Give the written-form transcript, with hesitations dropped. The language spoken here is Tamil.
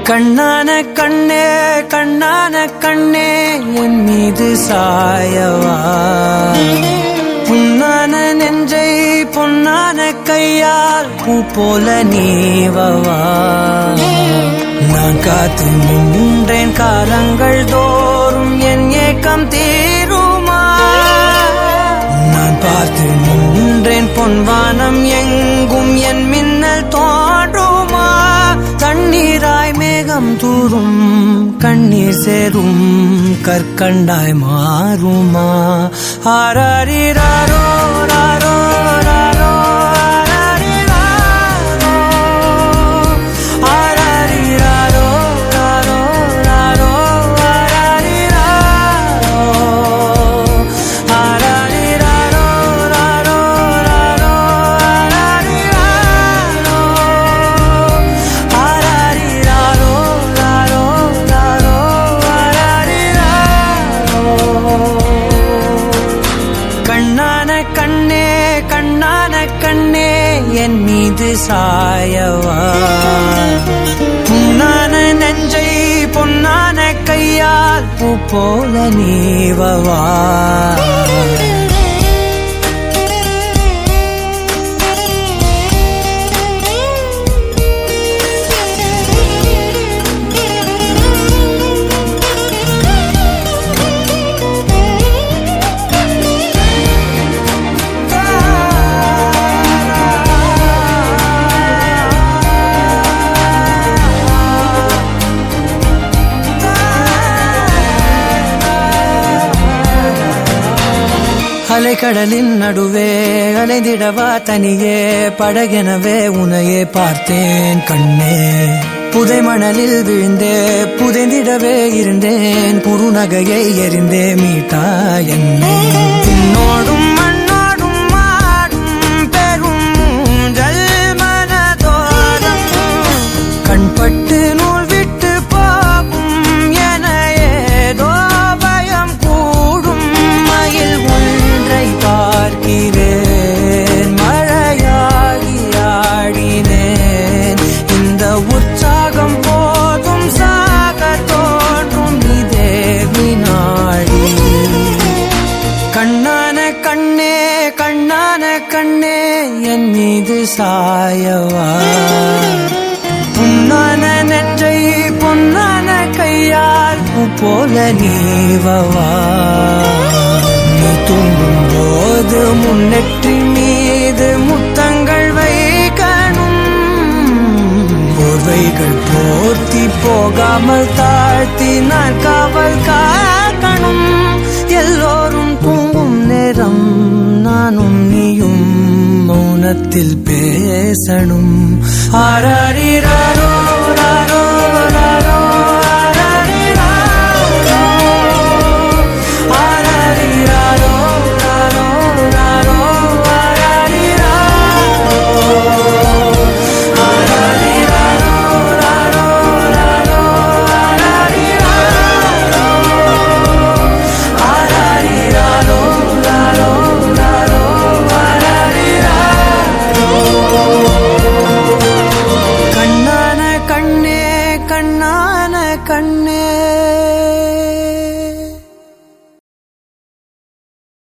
கண்ணான கண்ணே கண்ணான கண்ணே என் மீது சாயவா, புண்ணான நெஞ்சை பொன்னான கையால் பூ போல நீவவா. நான் காத்து நின்றேன் காலங்கள் தோறும் என் ஏக்கம் தீருமா. நான் பார்த்து நின்றேன் பொன்வானம் எங்கும் என் மின்னல் தோன்றுமா. தண்ணீராய் மேகம் தூரும் கண்ணீர் சேரும் கற்கண்டாய் மாறுமா. ஆராரிராரோ ராரோ ராரோ ஆராரிராரோ ராரோ ராரோ ஆராரிராரோ ராரோ ராரோ கண்ணான கண்ணே கண்ணான கண்ணே என் மீது சாயவா, புண்ணான நெஞ்சை பொன்னான கையால் பூ போல நீவவா. அலைக்கடலின் நடுவே அலைந்திடவா தனியே படகெனவே உனையே பார்த்தேன் கண்ணே. புதை மணலில் விழுந்தே புதைந்திடவே இருந்தேன், குறுநகையை எறிந்தே மீட்டா என்னை. உன்னோடும் மண்ணோடும் மாடும் பெரும் மூஞ்சல் மனதோரம் கண்பட்டு நூல் விட்டு போகும் என ஏதோ பயம் கூடும். மயில் பார்க்கிறேன் மழையாகி ஆடினேன், இந்த உற்சாகம் போதும் சாக தோன்றும் இதே வினாடி. கண்ணான கண்ணே கண்ணான கண்ணே என் மீது சாயவா, புண்ணான நெஞ்சை பொன்னான கையால் பூ போல நீவவா. நீ தூங்கும் போது முன்னெற்றி மீது முத்தங்கள் வைக்கணும், போர்வைகள் போர்த்தி போகாமல் தாழ்த்தி நான் காவல் காக்கணும். எல்லோரும் தூங்கும் நேரம் நானும் நீயும் மௌனத்தில் பேசணும். ஆராரிராரோ ராரோ ராரோ கண்ணான கண்ணே கண்ணான கண்ணே.